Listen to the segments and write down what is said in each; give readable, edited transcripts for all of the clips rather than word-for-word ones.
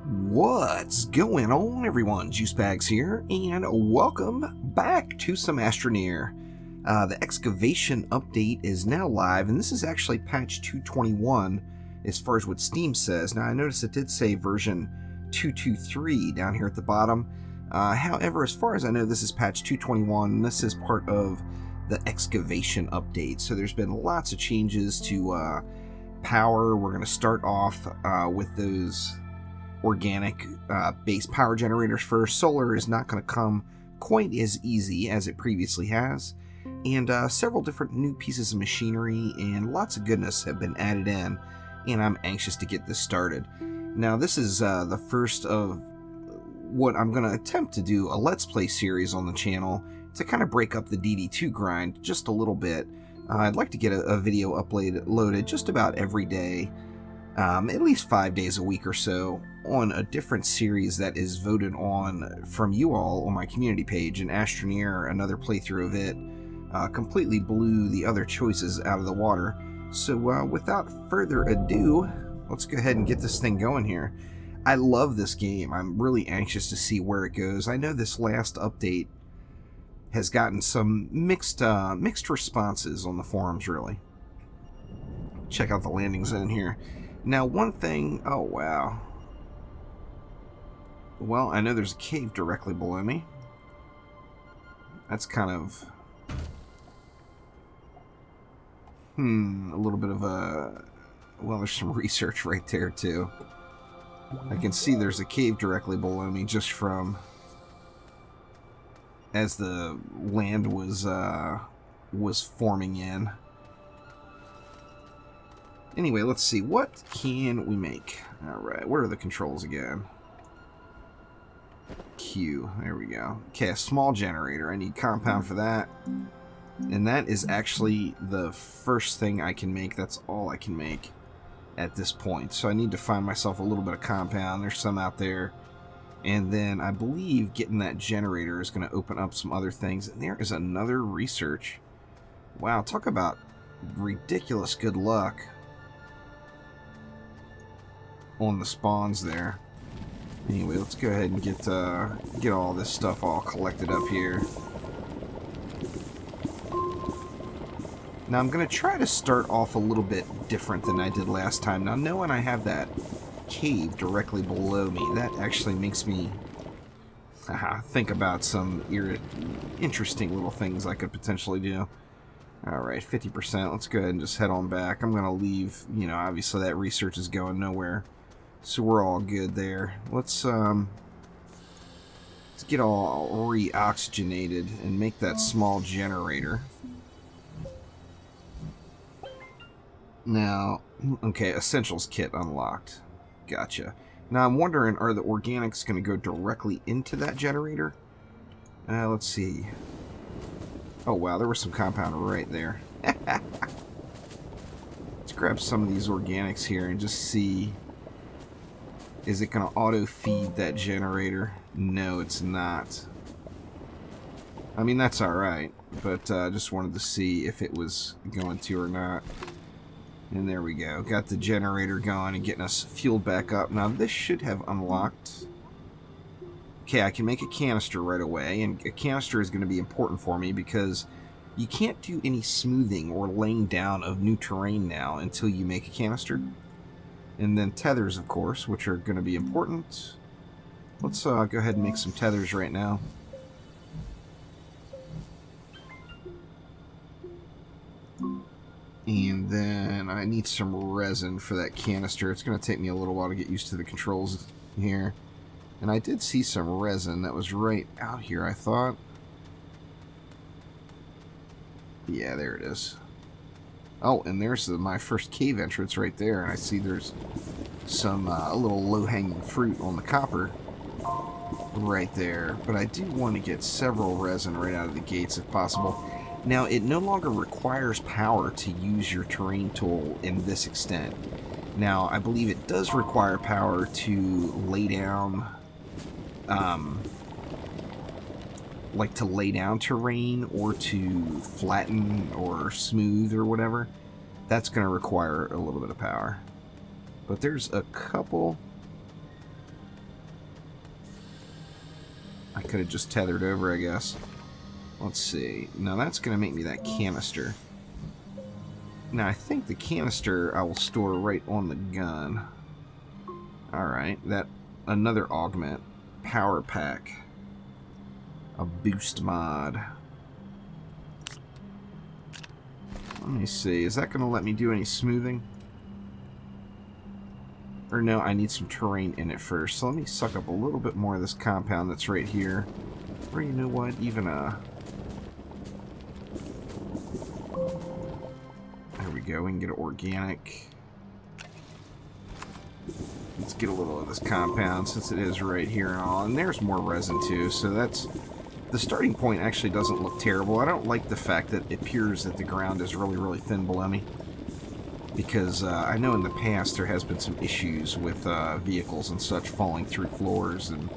What's going on, everyone? Juicebags here, and welcome back to some Astroneer. The Excavation update is now live, and this is actually patch 221 as far as what Steam says. Now, I noticed it did say version 223 down here at the bottom. However, as far as I know, this is patch 221, and this is part of the Excavation update. So there's been lots of changes to power. We're going to start off with those organic base power generators first. Solar is not going to come quite as easy as it previously has, and several different new pieces of machinery and lots of goodness have been added in, and I'm anxious to get this started. Now, this is the first of what I'm going to attempt to do a Let's Play series on the channel to kind of break up the DD2 grind just a little bit. I'd like to get a video uploaded just about every day, at least 5 days a week or so, on a different series that is voted on from you all on my community page. And Astroneer, another playthrough of it, completely blew the other choices out of the water. So without further ado, let's go ahead and get this thing going here. I love this game. I'm really anxious to see where it goes. I know this last update has gotten some mixed responses on the forums, really. Check out the landing zone here. Now, one thing... Oh, wow. Well, I know there's a cave directly below me. That's kind of... a little bit of a... Well, there's some research right there, too. I can see there's a cave directly below me just from... as the land was forming in. Anyway, let's see. What can we make? Alright, what are the controls again? Q. There we go. Okay, a small generator. I need compound for that. And that is actually the first thing I can make. That's all I can make at this point. So I need to find myself a little bit of compound. There's some out there. And then I believe getting that generator is going to open up some other things. And there is another research. Wow, talk about ridiculous good luck on the spawns there. Anyway, let's go ahead and get all this stuff all collected up here. Now, I'm going to try to start off a little bit different than I did last time. Now, knowing I have that cave directly below me, that actually makes me think about some interesting little things I could potentially do. Alright, 50%. Let's go ahead and just head on back. I'm going to leave, you know, obviously that research is going nowhere. So we're all good there. Let's get all re-oxygenated and make that small generator. Now, okay, Essentials kit unlocked. Gotcha. Now I'm wondering, are the organics going to go directly into that generator? Let's see. Oh wow, there was some compound right there. Let's grab some of these organics here and just see. Is it going to auto-feed that generator? No, it's not. I mean, that's alright, but I just wanted to see if it was going to or not. And there we go. Got the generator going and getting us fueled back up. Now, this should have unlocked. Okay, I can make a canister right away, and a canister is going to be important for me because you can't do any smoothing or laying down of new terrain now until you make a canister. And then tethers, of course, which are going to be important. Let's go ahead and make some tethers right now. And then I need some resin for that canister. It's going to take me a little while to get used to the controls here. And I did see some resin that was right out here, I thought. Yeah, there it is. Oh, and there's my first cave entrance right there. And I see there's some a little low-hanging fruit on the copper right there. But I do want to get several resin right out of the gates if possible. Now, it no longer requires power to use your terrain tool in this extent. Now, I believe it does require power to lay down, like to lay down terrain or to flatten or smooth or whatever. That's going to require a little bit of power. But there's a couple I could have just tethered over, I guess. Let's see. Now that's going to make me that canister. Now I think the canister I will store right on the gun. Alright, that another augment. Power pack. A boost mod. Let me see. Is that going to let me do any smoothing? Or no, I need some terrain in it first. So let me suck up a little bit more of this compound that's right here. Or you know what? Even a... There we go. We can get it organic. Let's get a little of this compound since it is right here and all. And there's more resin too. So that's... The starting point actually doesn't look terrible. I don't like the fact that it appears that the ground is really, really thin below me. Because I know in the past there has been some issues with vehicles and such falling through floors and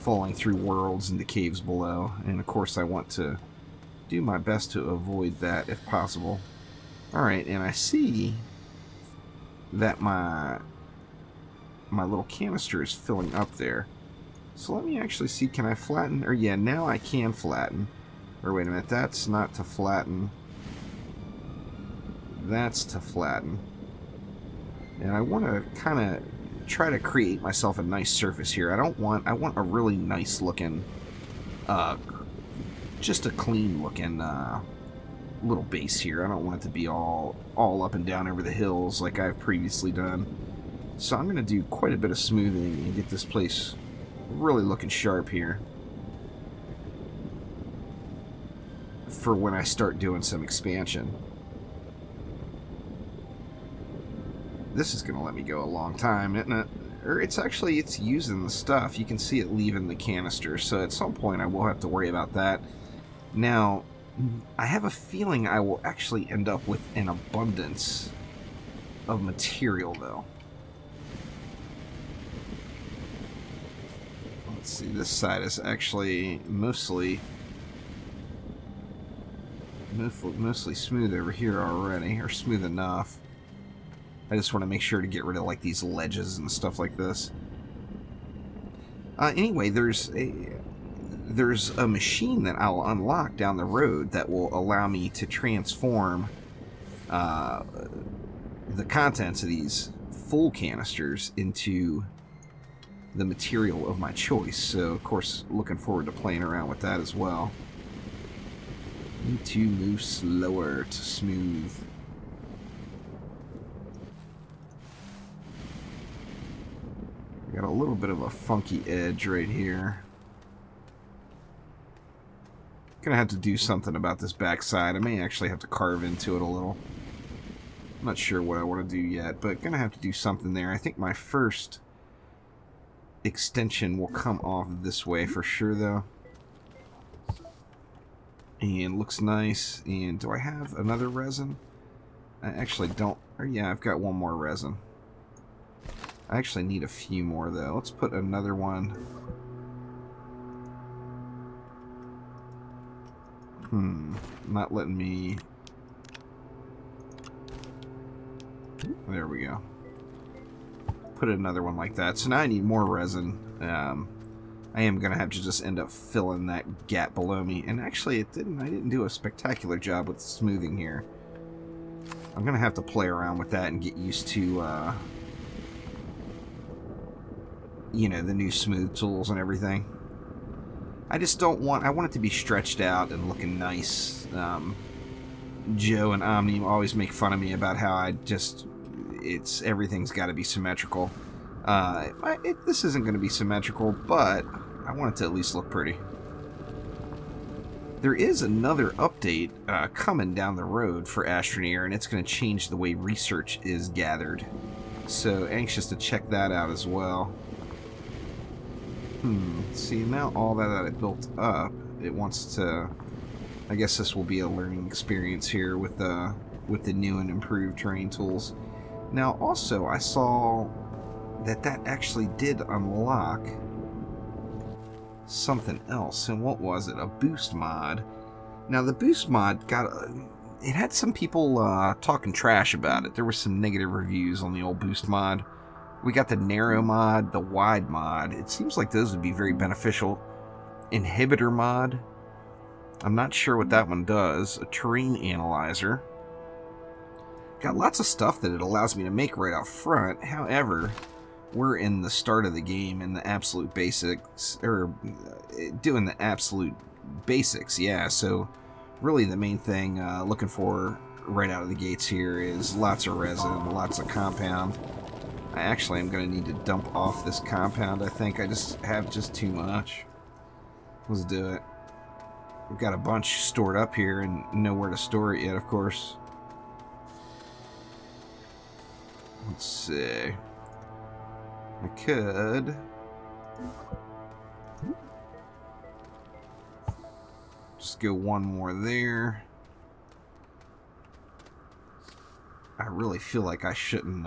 falling through worlds into caves below. And of course I want to do my best to avoid that if possible. Alright, and I see that my little canister is filling up there. So let me actually see, can I flatten? Or yeah, now I can flatten. Or wait a minute, that's not to flatten. That's to flatten. And I want to kind of try to create myself a nice surface here. I want a really nice looking, just a clean looking little base here. I don't want it to be all up and down over the hills like I've previously done. So I'm going to do quite a bit of smoothing and get this place really looking sharp here for when I start doing some expansion. This is going to let me go a long time, isn't it? Or it's using the stuff. You can see it leaving the canister, so at some point I will have to worry about that. Now, I have a feeling I will actually end up with an abundance of material, though. Let's see, this side is actually mostly smooth over here already, or smooth enough. I just want to make sure to get rid of like these ledges and stuff like this. Anyway, there's a machine that I'll unlock down the road that will allow me to transform the contents of these full canisters into the material of my choice. So, of course, looking forward to playing around with that as well. Need to move slower to smooth. Got a little bit of a funky edge right here. Gonna have to do something about this backside. I may actually have to carve into it a little. I'm not sure what I want to do yet, but gonna have to do something there. I think my first extension will come off this way for sure, though. And looks nice. And do I have another resin? I actually don't. Or yeah, I've got one more resin. I actually need a few more, though. Let's put another one. Not letting me... There we go. Put another one like that. So now I need more resin. I am going to have to just end up filling that gap below me. And actually, I didn't do a spectacular job with smoothing here. I'm going to have to play around with that and get used to... you know, the new smooth tools and everything. I just don't want... I want it to be stretched out and looking nice. Joe and Omni always make fun of me about how I just... everything's got to be symmetrical. This isn't going to be symmetrical, but I want it to at least look pretty. There is another update coming down the road for Astroneer, and it's going to change the way research is gathered. So, anxious to check that out as well. See, now all that I built up, it wants to... I guess this will be a learning experience here with the new and improved terrain tools. Now, also, I saw that actually did unlock something else. And what was it? A boost mod. Now, the boost mod got... it had some people talking trash about it. There were some negative reviews on the old boost mod. We got the narrow mod, the wide mod. It seems like those would be very beneficial. inhibitor mod. I'm not sure what that one does. A terrain analyzer. Got lots of stuff that it allows me to make right out front. However, we're in the start of the game in the absolute basics, or doing the absolute basics, yeah. So really the main thing looking for right out of the gates here is lots of resin, lots of compound. I actually am going to need to dump off this compound. I think I just have too much. Let's do it. We've got a bunch stored up here and nowhere to store it yet, of course. Let's see. I could just go one more there. I really feel like I shouldn't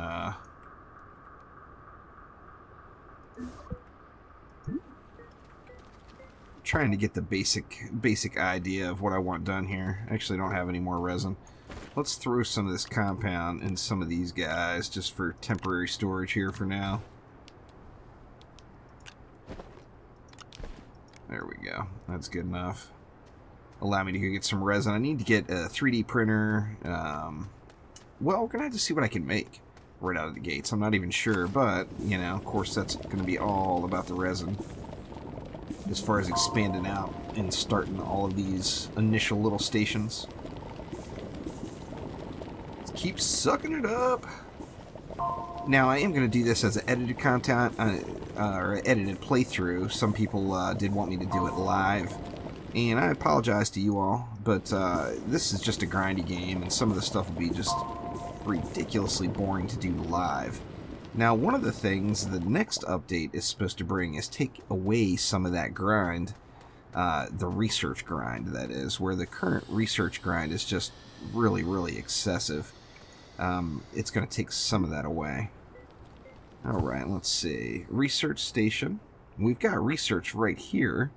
trying to get the basic idea of what I want done here. I actually don't have any more resin. Let's throw some of this compound in some of these guys just for temporary storage here for now. There we go. That's good enough. Allow me to go get some resin. I need to get a 3D printer. Well, we're going to have to see what I can make right out of the gates. I'm not even sure, but, you know, of course that's going to be all about the resin. As far as expanding out and starting all of these initial little stations. Let's keep sucking it up. Now, I am going to do this as an edited content, or edited playthrough. Some people did want me to do it live, and I apologize to you all, but this is just a grindy game, and some of the stuff will be just ridiculously boring to do live. Now, one of the things the next update is supposed to bring is take away some of that grind, the research grind, that is, where the current research grind is just really, really excessive. It's going to take some of that away. Alright, let's see. Research station. We've got research right here.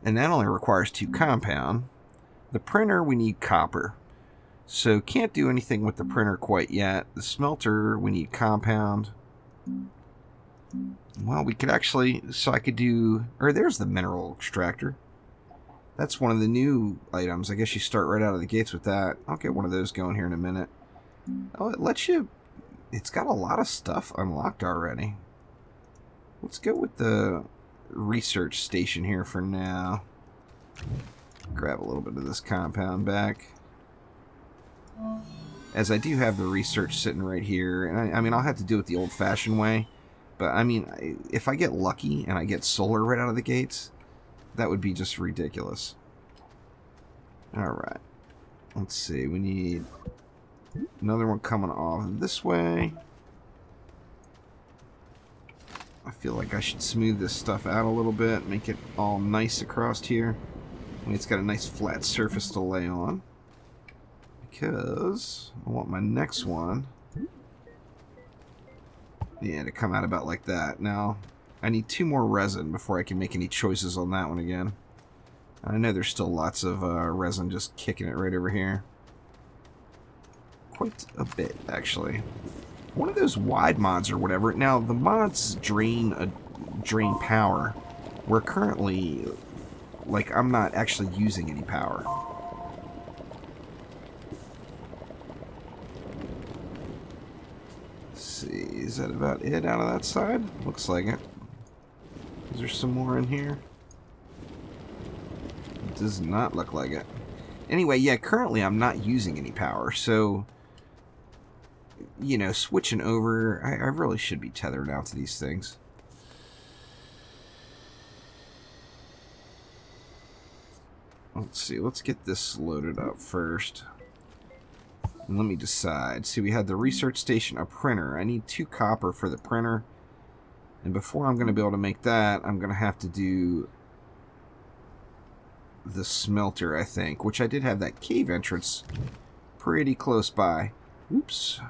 And that only requires 2 compound. The printer, we need copper. So can't do anything with the printer quite yet. The smelter, we need compound. Well, we could actually, so I could do, or there's the mineral extractor. That's one of the new items. I guess you start right out of the gates with that. I'll get one of those going here in a minute. Oh, it lets you, it's got a lot of stuff unlocked already. Let's go with the research station here for now. Grab a little bit of this compound back. As I do have the research sitting right here, and I mean, I'll have to do it the old-fashioned way, but I mean, if I get lucky and I get solar right out of the gates, that would be just ridiculous. Alright. Let's see, we need another one coming off this way. I feel like I should smooth this stuff out a little bit, make it all nice across here. And it's got a nice flat surface to lay on. Because I want my next one, yeah, to come out about like that. Now, I need 2 more resin before I can make any choices on that one again. I know there's still lots of resin just kicking it right over here. Quite a bit, actually. One of those wide mods or whatever. Now, the mods drain power. Where currently, like, I'm not actually using any power. See, is that about it out of that side? Looks like it. Is there some more in here? It does not look like it. Anyway, yeah, currently I'm not using any power, so, you know, switching over, I really should be tethered out to these things. Let's see, let's get this loaded up first. And let me decide. See, we had the research station, a printer. I need 2 copper for the printer. And before I'm going to be able to make that, I'm going to have to do the smelter, I think. Which I did have that cave entrance pretty close by. Oops.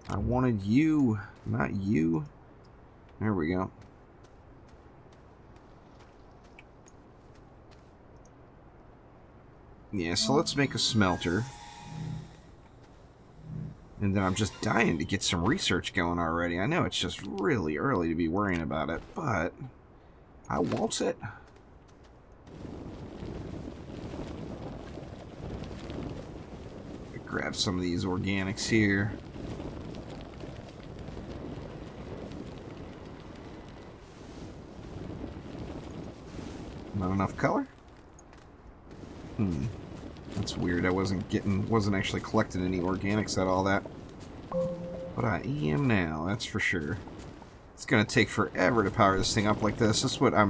I wanted you, not you. There we go. Yeah, so let's make a smelter. And then I'm just dying to get some research going already. I know it's just really early to be worrying about it, but I wants it. Grab some of these organics here. Not enough color? That's weird. I wasn't actually collecting any organics at all that. But I am now, that's for sure. It's gonna take forever to power this thing up like this. That's what I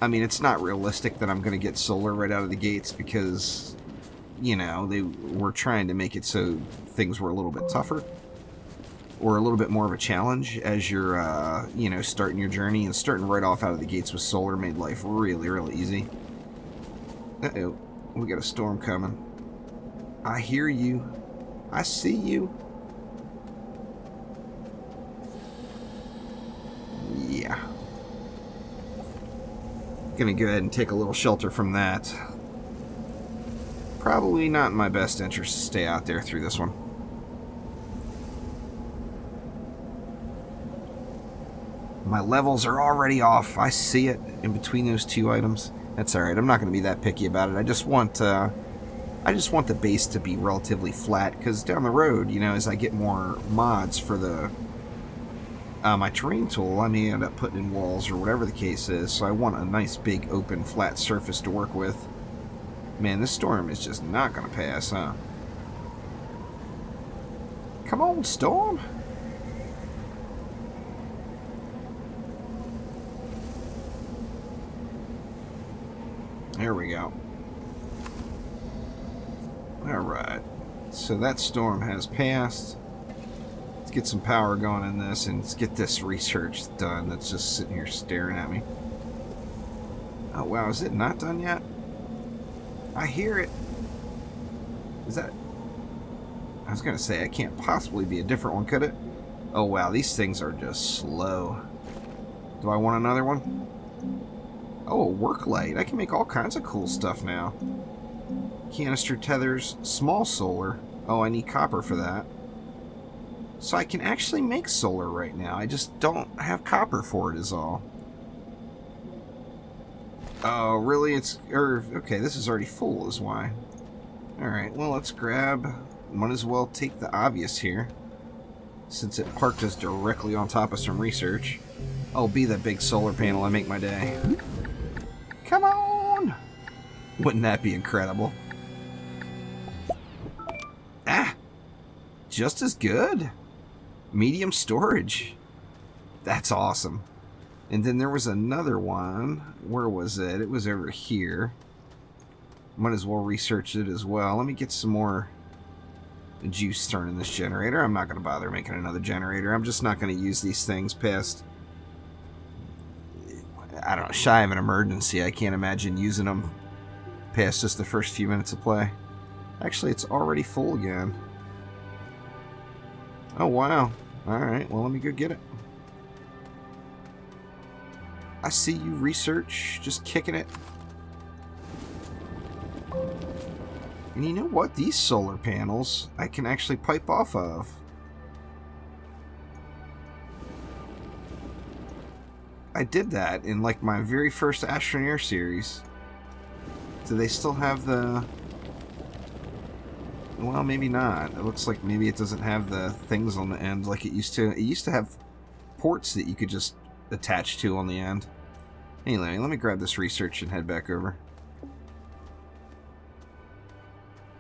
mean, it's not realistic that I'm gonna get solar right out of the gates because, you know, they were trying to make it so things were a little bit tougher. Or a little bit more of a challenge as you're, you know, starting your journey. And starting right off out of the gates with solar made life really, really easy. Uh-oh. We got a storm coming. I hear you. I see you. Yeah. Gonna go ahead and take a little shelter from that. Probably not in my best interest to stay out there through this one. My levels are already off. I see it in between those two items. That's alright. I'm not going to be that picky about it. I just want the base to be relatively flat, because down the road, you know, as I get more mods for the my terrain tool, I may end up putting in walls or whatever the case is. So I want a nice big open flat surface to work with. Man, this storm is just not going to pass, huh? Come on, storm. There we go. Alright. So that storm has passed. Let's get some power going in this and let's get this research done that's just sitting here staring at me. Oh wow, is it not done yet? I hear it. Is that... I was going to say, it can't possibly be a different one, could it? Oh wow, these things are just slow. Do I want another one? Oh, a work light. I can make all kinds of cool stuff now. Canister tethers, small solar. Oh, I need copper for that. So I can actually make solar right now. I just don't have copper for it is all. Oh, really? Okay, this is already full is why. Alright, well, let's grab... Might as well take the obvious here. Since it parked us directly on top of some research. Oh, be that big solar panel and make my day. Come on! Wouldn't that be incredible? Ah! Just as good. Medium storage. That's awesome. And then there was another one. Where was it? It was over here. Might as well research it as well. Let me get some more juice thrown in this generator. I'm not going to bother making another generator. I'm just not going to use these things past... I don't know, shy of an emergency. I can't imagine using them past just the first few minutes of play. Actually, it's already full again. Oh, wow. Alright, well, let me go get it. I see you, research. Just kicking it. And you know what? These solar panels, I can actually pipe off of. I did that in like my very first Astroneer series. Do they still have the... Well, maybe not. It looks like maybe it doesn't have the things on the end like it used to. It used to have ports that you could just attach to on the end. Anyway, let me grab this research and head back over.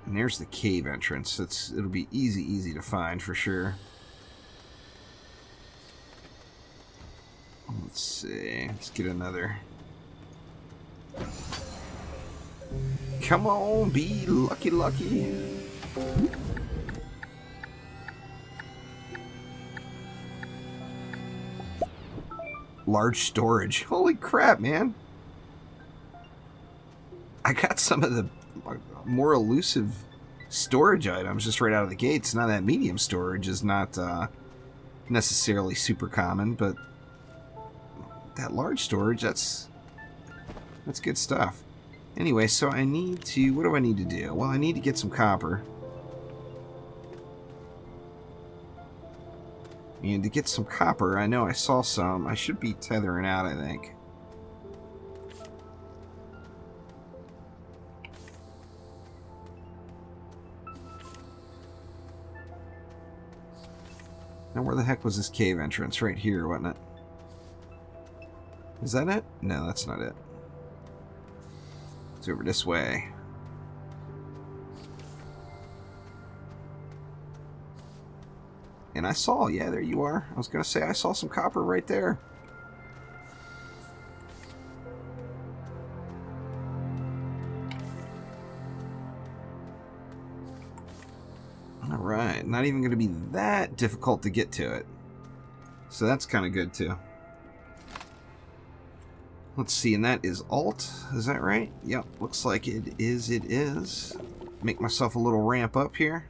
And there's the cave entrance. It'll be easy to find for sure. Let's see. Let's get another. Come on, be lucky. Large storage. Holy crap, man. I got some of the more elusive storage items just right out of the gates. Now that medium storage is not necessarily super common, but that large storage, that's good stuff. Anyway, so I need to... What do I need to do? Well, I need to get some copper. And to get some copper, I know I saw some. I should be tethering out, I think. Now where the heck was this cave entrance? Right here, wasn't it? Is that it? No, that's not it. It's over this way. And I saw, yeah, there you are. I was going to say I saw some copper right there. Alright, not even going to be that difficult to get to it. So that's kind of good too. Let's see, and that is Alt, is that right? Yep, looks like it is. Make myself a little ramp up here.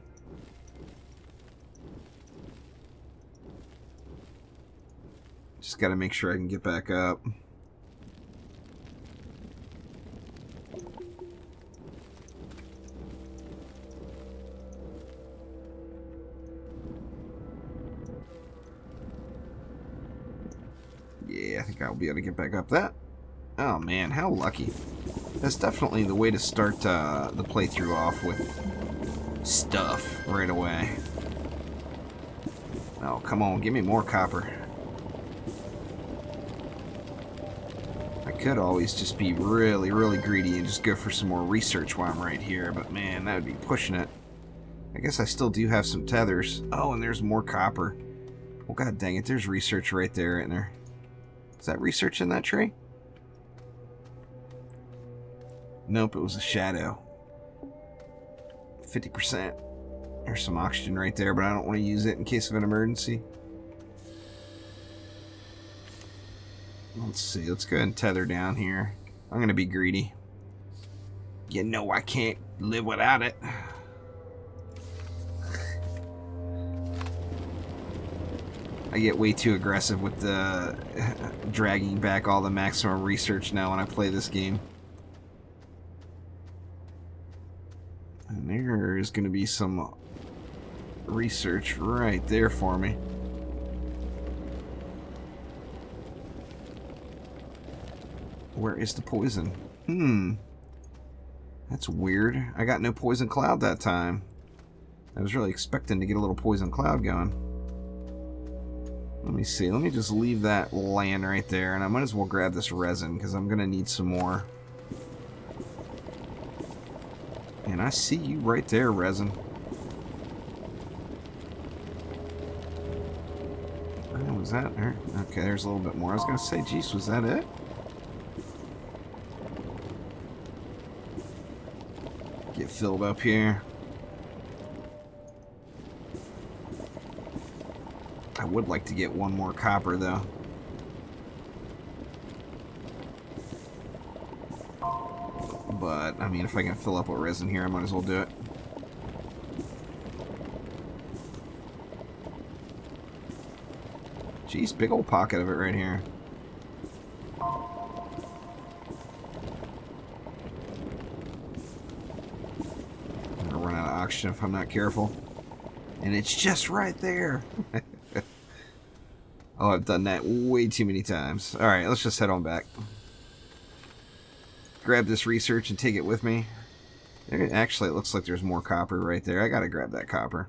Just got to make sure I can get back up. Yeah, I think I'll be able to get back up that. Oh man, how lucky. That's definitely the way to start the playthrough off with stuff right away. Oh, come on, give me more copper. I could always just be really, really greedy and just go for some more research while I'm right here, but man, that would be pushing it. I guess I still do have some tethers. Oh, and there's more copper. Well, god dang it, there's research right there, isn't there? Is that research in that tree? Nope, it was a shadow. 50%. There's some oxygen right there, but I don't want to use it in case of an emergency. Let's see, let's go ahead and tether down here. I'm going to be greedy. You know I can't live without it. I get way too aggressive with the dragging back all the maximum research now when I play this game. And there is going to be some research right there for me. Where is the poison? That's weird. I got no poison cloud that time. I was really expecting to get a little poison cloud going. Let me see. Let me just leave that laying right there, and I might as well grab this resin because I'm gonna need some more. And I see you right there, resin. Oh, was that there? Okay, there's a little bit more. I was gonna say, geez, was that it? Get filled up here. I would like to get one more copper, though. But, I mean, if I can fill up with resin here, I might as well do it. Jeez, big old pocket of it right here. I'm gonna run out of oxygen if I'm not careful. And it's just right there. Oh, I've done that way too many times. Alright, let's just head on back. Grab this research and take it with me. Actually, it looks like there's more copper right there. I gotta grab that copper.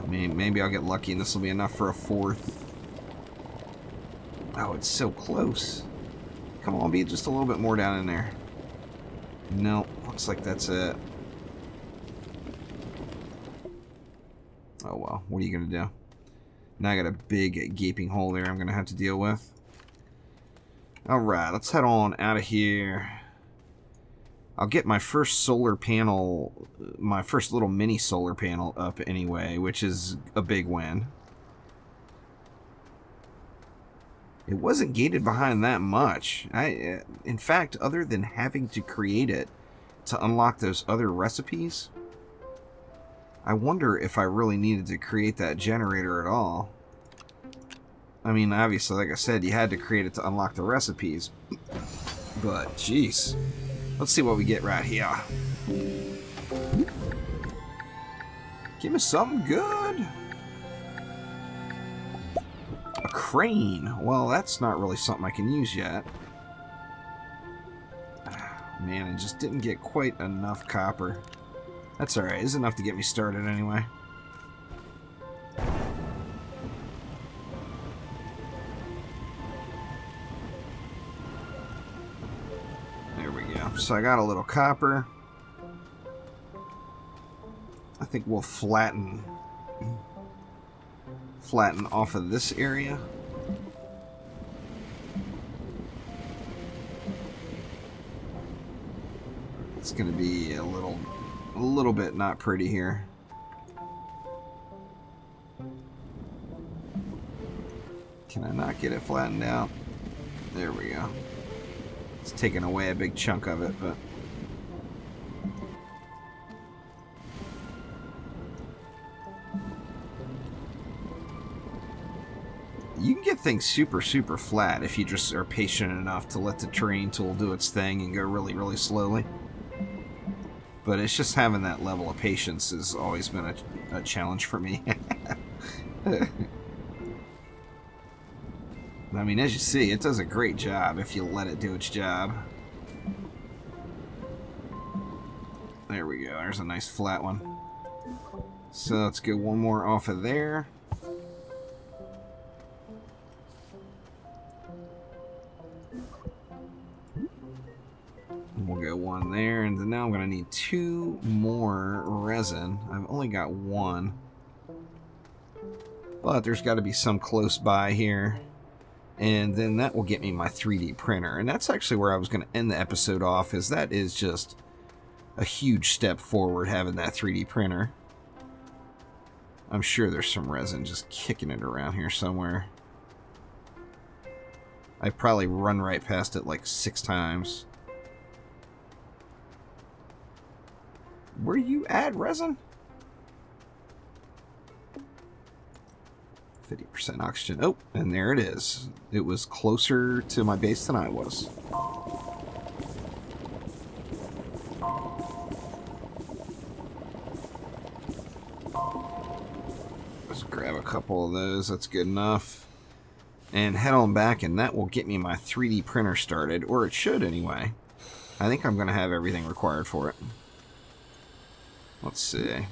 Maybe I'll get lucky and this will be enough for a fourth. Oh, it's so close. Come on, be just a little bit more down in there. Nope, looks like that's it. Oh well, what are you gonna do? Now I got a big gaping hole there I'm gonna have to deal with. Alright, let's head on out of here. I'll get my first solar panel, my first little mini solar panel up anyway, which is a big win. It wasn't gated behind that much. In fact, other than having to create it to unlock those other recipes, I wonder if I really needed to create that generator at all. I mean, obviously, like I said, you had to create it to unlock the recipes. But, jeez. Let's see what we get right here. Give me something good. A crane. Well, that's not really something I can use yet. Man, I just didn't get quite enough copper. That's alright. It's enough to get me started anyway. There we go. So I got a little copper. I think we'll flatten off of this area. It's going to be a little bit not pretty here. Can I not get it flattened out? There we go. It's taking away a big chunk of it, but you can get things super flat if you just are patient enough to let the terrain tool do its thing and go really slowly. But it's just having that level of patience has always been a challenge for me. I mean, as you see, it does a great job if you let it do its job. There we go. There's a nice flat one. So let's get one more off of there. We'll go one there, and then now I'm going to need 2 more resin. I've only got 1. But there's got to be some close by here. And then that will get me my 3D printer. And that's actually where I was going to end the episode off, is that is just a huge step forward, having that 3D printer. I'm sure there's some resin just kicking it around here somewhere. I probably run right past it like 6 times. Where you at, resin? 50% oxygen. Oh, and there it is. It was closer to my base than I was. Let's grab a couple of those. That's good enough. And head on back, and that will get me my 3D printer started, or it should anyway. I think I'm going to have everything required for it. Let's see.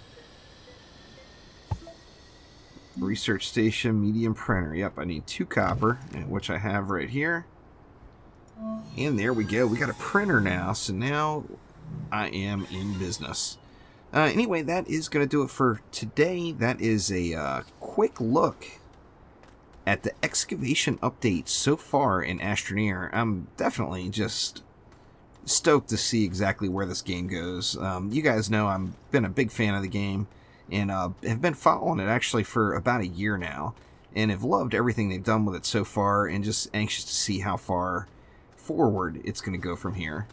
Research station, medium printer. Yep, I need 2 copper, which I have right here. And there we go. We got a printer now, so now I am in business. Anyway, that is going to do it for today. That is a quick look at the excavation update so far in Astroneer. I'm definitely just stoked to see exactly where this game goes. You guys know I've been a big fan of the game, and have been following it actually for about a year now, and have loved everything they've done with it so far, and just anxious to see how far forward it's going to go from here.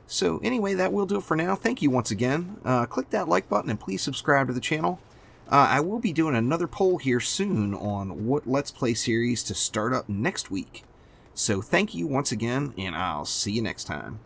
So anyway, that will do it for now. Thank you once again. Click that like button and please subscribe to the channel. I will be doing another poll here soon on what Let's Play series to start up next week. So thank you once again, and I'll see you next time.